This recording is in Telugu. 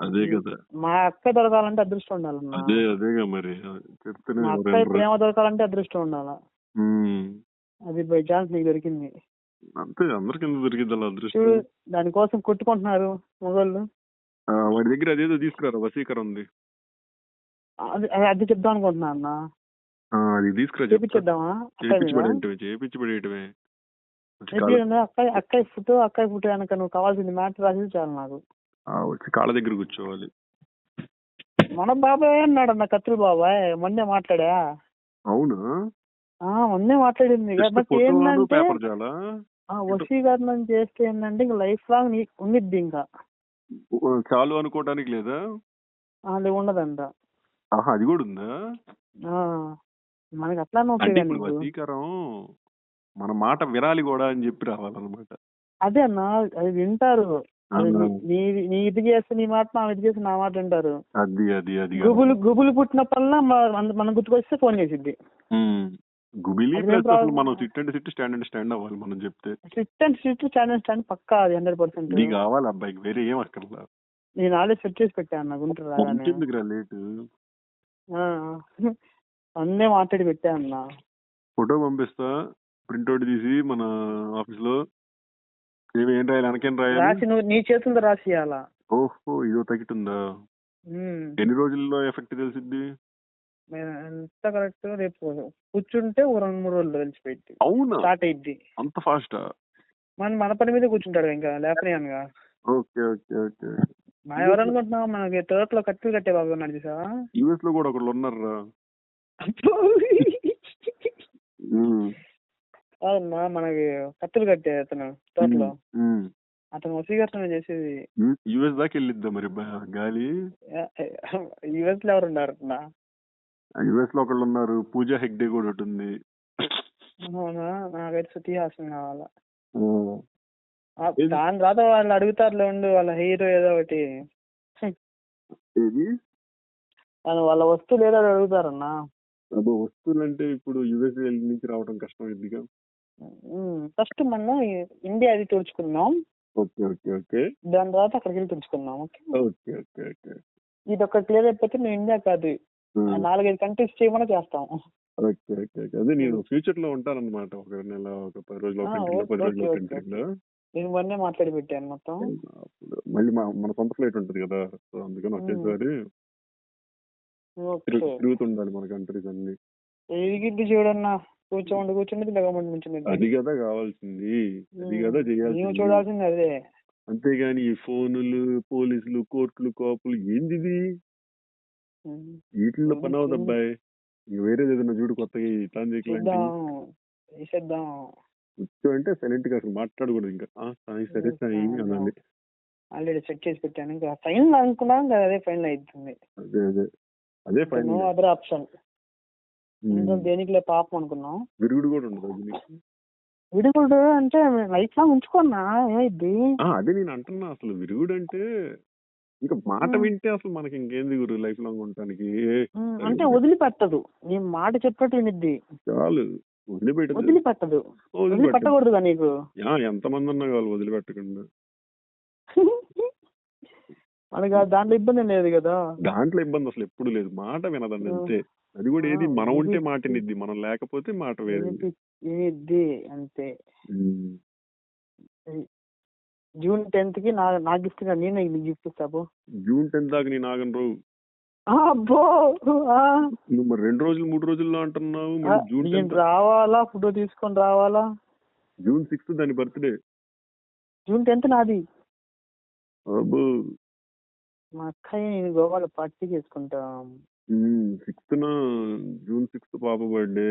అదే కదా. మా అక్క దొరకాలంటే అదృష్టం ఉండాలన్నా. అదేగా మరి చెప్తేనే మా అక్క ప్రేమ దొరకాలంటే అదృష్టం ఉండాలా. అది బై ఛాన్స్ నీకు దొరికింది అంతే. అందరికి ఎందుకు దొరికింది అలా అదృష్టం? దానికోసం కొట్టుకుంటున్నారు మగోళ్ళు. వాడి దగ్గర అదేదో తీసుకురా, వసీకరం ఉంది. అది చెప్దాం అనుకుంటున్నా అన్న. అది తీసుకురా, చేపించేద్దామా? చేపించబడేయటమే. అక్కయ్య ఫోటో కనుక నువ్వు కావాల్సింది మ్యాటర్ రాసి చాలు నాకు. వచ్చి కాళ్ళ దగ్గర కూర్చోవాలి. మన బాబాయ్ అన్నాడు అన్న, కత్తులు బాబాయ్ మొన్నే మాట్లాడా. అవునా? మొన్నే మాట్లాడింది. బట్ ఏంటంటే వశీకరణం చేస్తే ఏంటంటే ఇంకా లైఫ్ లాంగ్ ఉండిద్ది. ఇంకా చాలు అనుకోవడానికి లేదా? అది ఉండదంట. అది కూడా ఉందా? మనకి అట్లా వశీకరం మన మాట వినాలి కూడా అని చెప్పి రావాలన్నమాట. అదే అన్న, అది వింటారు. నీ ఇది చేస్తే నీ మాట, నా ఇది చేస్తే నా మాట వింటారు. గుబులు పుట్టినప్పుడల్లా మనం గుర్తుకొస్తే ఫోన్ చేసిద్ది. మనం స్టాండ్ అవ్వాలి. మనం చెప్తే స్టాండ్ పక్కా 100% కావాలి అబ్బాయికి, వేరే ఏం అక్కర్లా. నేను ఆల్రెడీ సెట్ చేసి పెట్టాను గుంటూరు రాగానే. లేట్ అన్నే మాట్లాడి పెట్టా అన్న. ఫోటో పంపిస్తా, ప్రింట్అవుట్ తీసి మన ఆఫీస్ లో. ఏం రాయాలి, వెనకేం రాయాలి? రాసి నువ్వు నీ చేతులతో రాసియాలా. ఓహో, ఇదో తగిట్ ఉందా? ఎన్ని రోజుల్లో ఎఫెక్ట్ తెలిసిద్ది? ఎంత కరెక్ట్, రేపు కూర్చుంటే 2-3 రోజులు తెలిసిపోయింది. అవునా? స్టార్ట్ అయింది అంత ఫాస్ట్? మన పని మీద కూర్చుంటాడు ఇంకా లేపనియానుగా. Okay okay okay. మనం ఎవరనుకుంటున్నావు, మనకి తోటలో కత్తులు కట్టే బాబు ఉన్నాడు చూసావా? యూఎస్ లో కూడా ఒకళ్ళు ఉన్నారు. అవునా, మనకి కత్తులు కట్టే అతను తోటలో. అతను వశీకరణ చేసేది. యూఎస్ దాకా వెళ్ళిద్దా మరి గాలి? యూఎస్ లో ఎవరు ఉన్నారు? యూఎస్ లో ఒకళ్ళు ఉన్నారు, పూజా హెగ్డే కూడా ఒకటి ఉంది. అవునా? నాకైతే శృతి హాసన్ కావాలా. దాని తర్వాత వాళ్ళు అడుగుతారులే ఉండు, వాళ్ళ హీరో ఏదో ఒకటి, వాళ్ళ వస్తువులు ఏదో అడుగుతారన్నా. వస్తువులు అంటే ఇప్పుడు యుఎస్ నుంచి రావడం కష్టం అయిందిగా. ఫస్ట్ మనం ఇండియా అది తుడుచుకున్నాం. Okay okay okay. దాని తర్వాత అక్కడికి వెళ్ళి తుడుచుకున్నాం. Okay okay okay. ఇది ఒక క్లియర్ అయిపోతే నువ్వు ఇండియా కాదు, 4-5 కంట్రీస్ చేయమని చేస్తాం. Okay okay okay. అదే నేను ఫ్యూచర్ లో ఉంటానన్నమాట. ఒక నెల, ఒక 10 రోజులు 10 రోజులు కంట్రీలో. నేను మొన్నే మాట్లాడి పెట్టాను మొత్తం. మళ్ళీ మన సొంత ఫ్లైట్ ఉంటుంది కదా, సో అందుకని ఒకేసారి తిరుగుతుండాలి మన కంట్రీస్ అన్ని. ఎదిగిద్ది చూడన్నా, కూర్చోండి లేకపోతే అది కదా కావాల్సింది, అది కదా చేయాల్సింది, చూడాల్సింది అదే. అంతేగాని ఈ ఫోనులు, పోలీసులు, కోర్టులు, కోపులు ఏంది వీటిల్లో పని అవుతుంది అబ్బాయి. వేరేది ఏదైనా చూడు కొత్తగా కూర్చో అంటే సైలెంట్ గా అసలు మాట్లాడకూడదు. ఇంకా సరే సాయి అనండి. ఆల్రెడీ సెట్ చేసి పెట్టాను. ఇంకా ఫైనల్ అనుకున్నాం కదా, అదే ఫైనల్ అవుతుంది. అదే ఫైనల్. అదర్ ఆప్షన్ దేనికి పాపం అనుకున్నాం. విరుగుడు కూడా ఉండదు. విరుగుడు అంటే లైఫ్ లాంగ్ ఉంచుకున్నా ఏమైద్ది? అదే నేను అంటున్నా, అసలు విరుగుడు అంటే ఇంకా మాట వింటే అసలు మనకి ఇంకేంది గురు లైఫ్ లాంగ్ ఉండటానికి. అంటే వదిలిపెట్టదు, నీ మాట చెప్పట్టు వినిద్ది చాలు. వదిలిపెట్టదు, వదిలిపెట్టకూడదుగా నీకు. ఎంతమంది ఉన్నా కావాలి వదిలిపెట్టకుండా. మనకి దాంట్లో ఇబ్బంది లేదు కదా. దాంట్లో ఇబ్బంది అసలు ఎప్పుడు లేదు, మాట వినదండి అంతే. అది కూడా ఏది మనం ఉంటే మాట వినిద్ది, మనం లేకపోతే మాట వినిద్ది అంతే. జూన్ 10th కి నా గిఫ్ట్ గా నేను గిఫ్ట్ ఇస్తాను. జూన్ 10th దాకా నేను ఆగను రావు. నువ్వు మరి 2 రోజులు 3 రోజుల్లో అంటున్నావు. జూన్ రావాలా, ఫోటో తీసుకొని రావాలా? జూన్ 6th దాని బర్త్డే. జూన్ 10th నాది. మా అక్కయ్య నేను గోవాలో పార్టీ చేసుకుంటాం. జూన్ 6th పాప బర్త్డే.